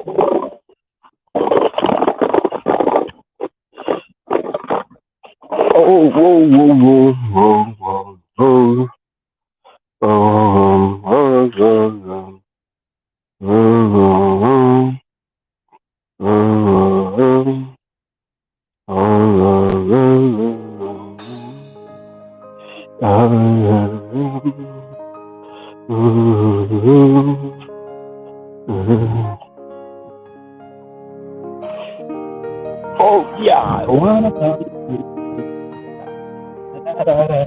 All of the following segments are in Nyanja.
Oh, whoa, whoa, whoa, whoa, whoa, whoa, whoa, whoa, whoa, whoa, oh yeah, I wanna talk to you. Okay.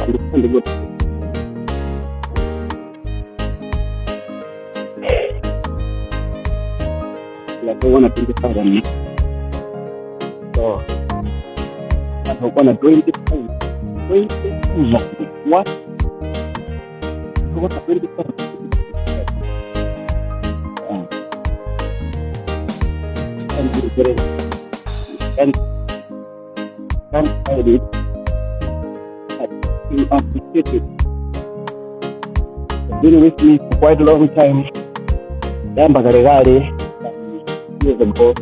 Listen to good. Like I wanna 20,000. So I wanna 20,000. 20,000. What? I wanna 20,000. Can you get it? Can I read? You appreciate it. You've been with me for quite a long time. Yamba Garegari, years ago.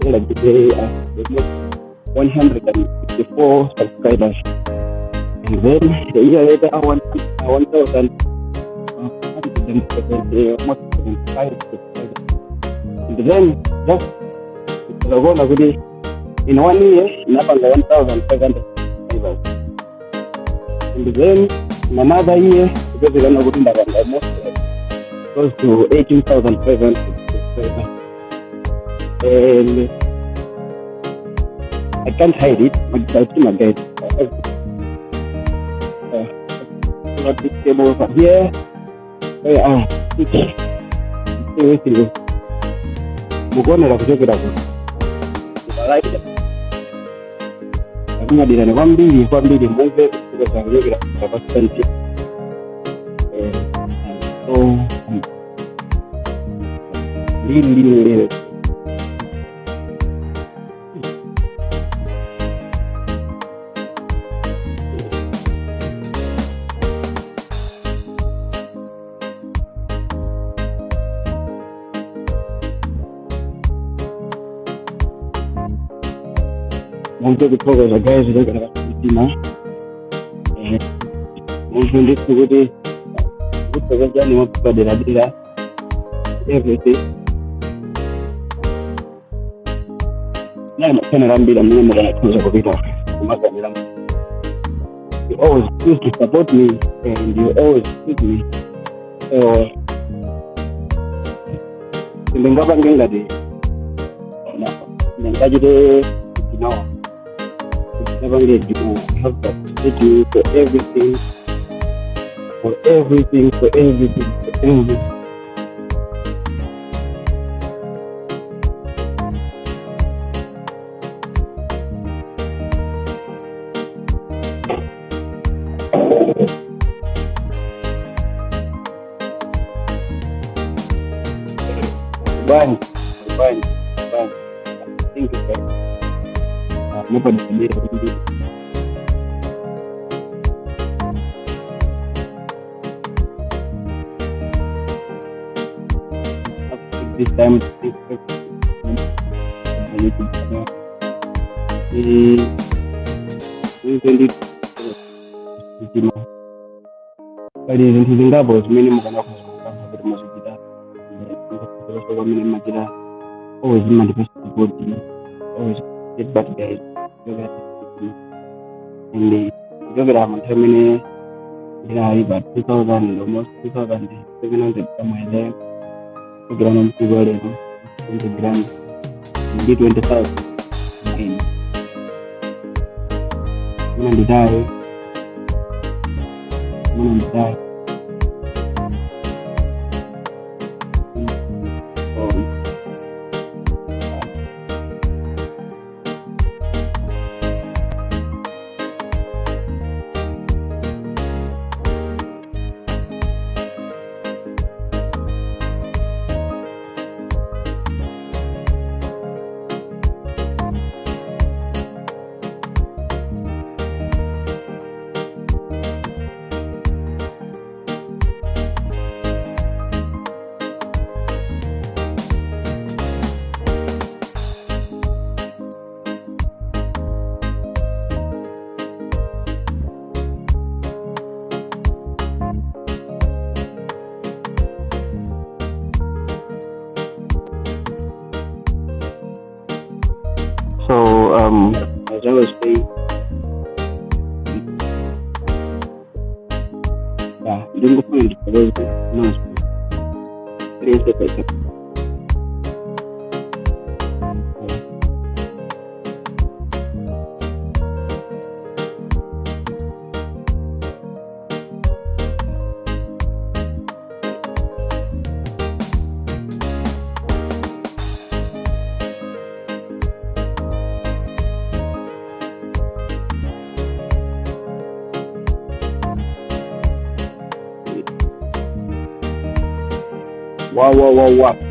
Like today, we had 154 subscribers. And then a year later, I want 1,000. Almost 75 subscribers. And then, just in 1 year, napanga 1,500 subscribers. And then, in another year, because we're not going to almost close to 18,500 subscribers. And I can't hide it, but I'll see my guys. Not this table over here. Where I am. Stay with you. We're going to have to take it up. I like it. I'm going to do 1 billion move it because I'm going to have a percentage. So, little. Untuk di progress guys, sudah kena kasih now. Mungkin this good progress ni mau pada dira everything. Nah, macam orang bilang ni mereka nak kerja kita. Macam bilang, you always choose to support me and you always choose me. So, sehingga bangga lagi. Nah, sehingga jadi, you know. Never let you have to thank you for everything. Bye. Thank you, guys. Mo pada sendiri. This time, bos minimum kan aku sampai masuk kita. Terus kalau minimum kita, always demand the best support, always get back guys. And the program terminate in about 2,000, almost 2,700 from my day. Program to go in the grand B20,000 and when I die. as I was saying, don't go find the most Wow.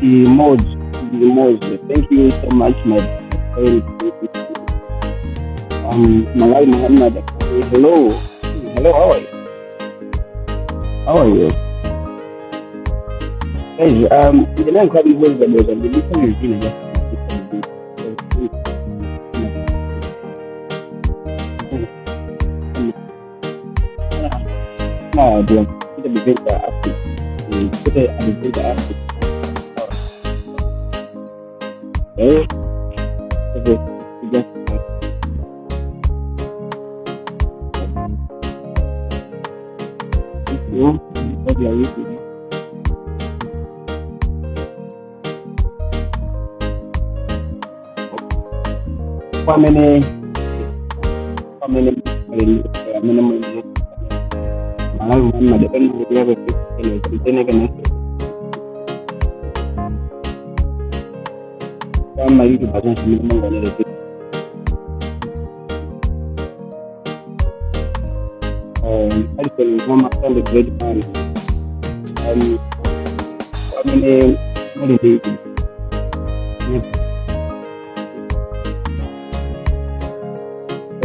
Emoji. Thank you so much, my friend. Malai Muhammad. Hello, how are you? Guys, the man called me was the most and the listen is in How many the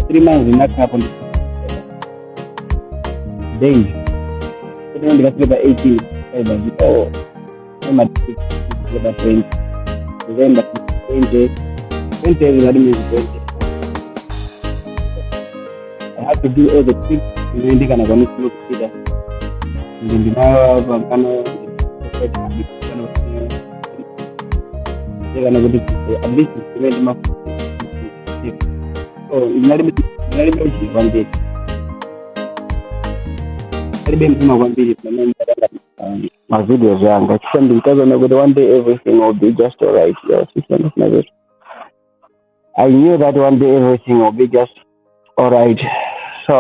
3 months in that happened. Days. Then we got about 18. Oh, I'm at 6, about 20. Then but 20 I have to do all the tricks and then they're gonna go to see that. And then they're gonna go to at least to make them up. So it's not even one day. My videos are because one day everything will be just alright. I knew that one day everything will be just alright. So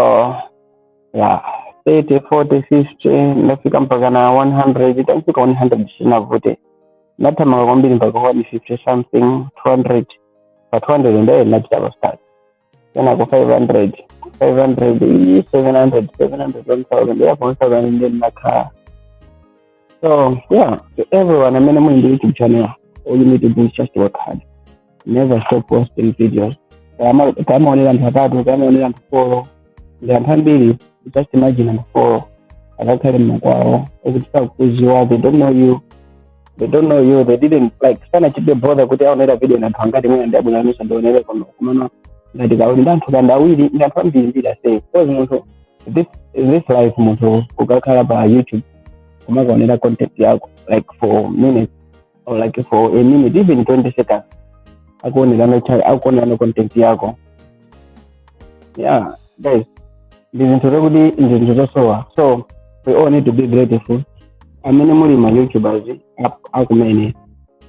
yeah, 30, 40, 50, nafika mpaka na 100, itafika 100 sinavuti. Not time I'm going to be 50 something, 200, but 200 and then let's have a start. Then I go 500, 700, 1,000, yeah, 1,000 in then my car. So yeah, to everyone, I'm in the YouTube channel. All you need to do is just work hard. Never stop posting videos. I'm only on Havado, I'm only on follow. The Antambili, just imagine and follow. I don't tell them, wow, every time you are, they don't know you. They didn't like sana chipe bother kutia onera video na pangati mwe ndia bunanisha ndo onera kono that is our done to the ndawili ina fambi ndida say because mtu this life mtu ukakala ba YouTube kuma onera content yako like for minutes or like for a minute even 20 seconds akuonera no content yako. Yeah guys, this is so we all need to be grateful. Many my YouTubers up many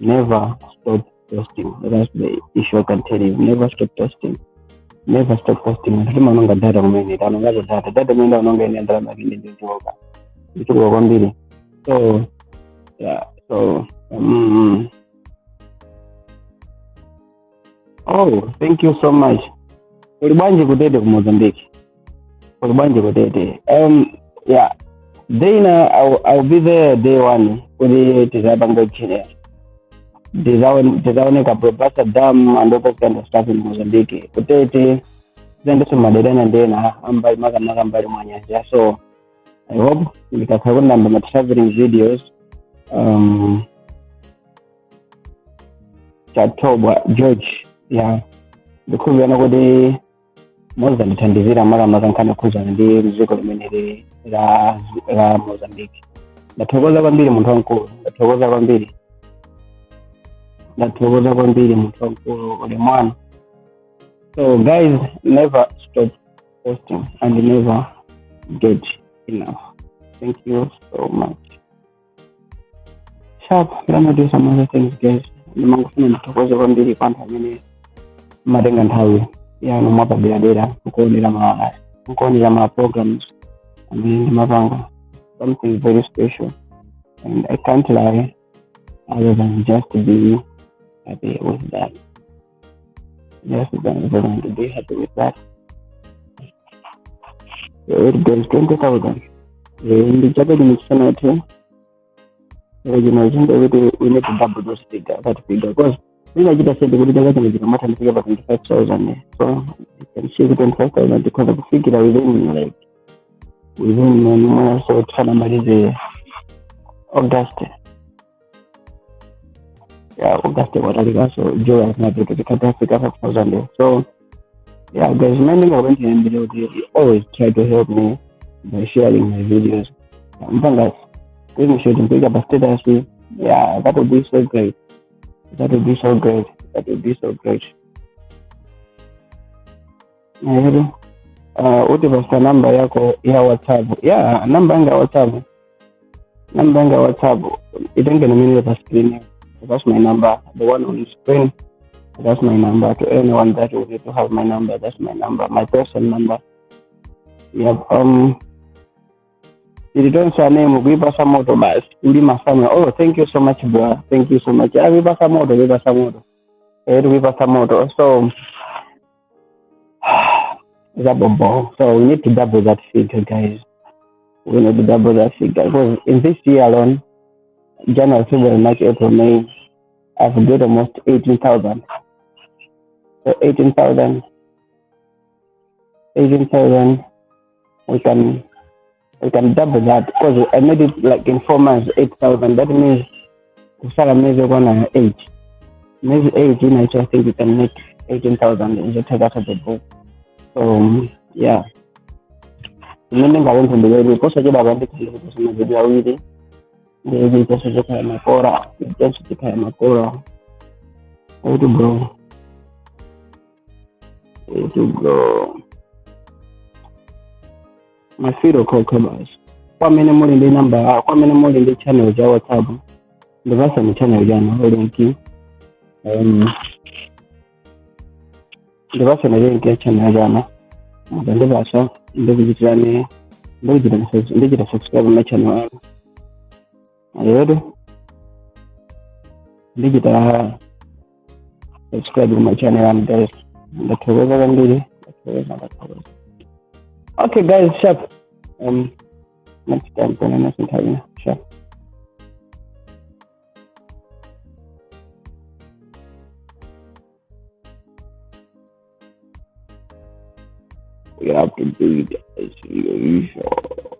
never stop posting. That's the issue I can tell you. Never stop posting. Manonga data many. Data many manonga ni andra magini njoka. Njoka kwa mbili. So yeah. So oh, thank you so much. Ulibanje kutete ku Mozambique. Yeah. Then I'll be there day one. Kuli tizabanga chini. Tizaoneka Propasa Dam and other kind of stuff in Mozambique. Kutete zende sumadedana ndena ambai magambari mwanyanja. So I hope nitakagunda mba traveling videos Chatoba George. Yeah. Because we are not Mozambique tandivira mara mazangana kuza ndi mziko limenele la Mozambique. Natogoza kwambiri muntu wankulu. Natogoza kwambiri muntu wankulu ule mwana. So guys, never stop posting and never get enough. Thank you so much. Sharp, let me do some other things, guys. Nimangufuna ndithokoze kwambiri kwanthu amene matenga nthawi yanu mwapaderadera kukuonera ma programs amene ndimapanga something very special, and I can't lie other than just to be happy with that. Just to be happy with that. So it goes 20,000. In the Japan Missionary, you know, we need to double those figure, that figure. Because when I just said the good government is not figure about 25,000. So you can see the 25,000 because of the figure within so Tanamari August. Yeah, August what I got so Joe has not because the figure 5,000. So yeah, guys, many more went in video. They always try to help me by sharing my videos. Guys, please share them big about status. Yeah, that would be so great. That would be so great. That would be so great. Uti namba yako ya WhatsApp. Yeah, namba yanga WhatsApp. Namba yanga WhatsApp. Itenge na mimi kwa screen. That's my number. The one on the screen. That's my number. To anyone that would need to have my number, that's my number. My personal number. Yep. You don't say name Vibasa Moto Bas. Oh, thank you so much, boy. Thank you so much. Vibasa Moto. Vibasa Moto. So so we need to double that figure, guys. We need to double that figure. Because in this year alone, January, February, March, April, May, I've got almost 18,000. So 18,000, we can double that because I made it like in 4 months, 8,000. That means Sarah maybe 8. Maybe 18, I think we can make 18,000 and just take out of the book. So yeah. Meaning I went to the way because I did a video already. The just to pay my quota, just to pay my quota. How to go? How to go? My feed call covers. What many more in the number? What many more in the channel? Jawa Tabu. The rest of the channel, Jana, holding key. The rest of the channel, Jana. The Levasa, the Vigilani, the subscribe my channel. Are you ready? Digital subscribe to my channel and guys. That's what I'm doing. Okay, guys, sharp. Next time, sharp. We have to do it as usual.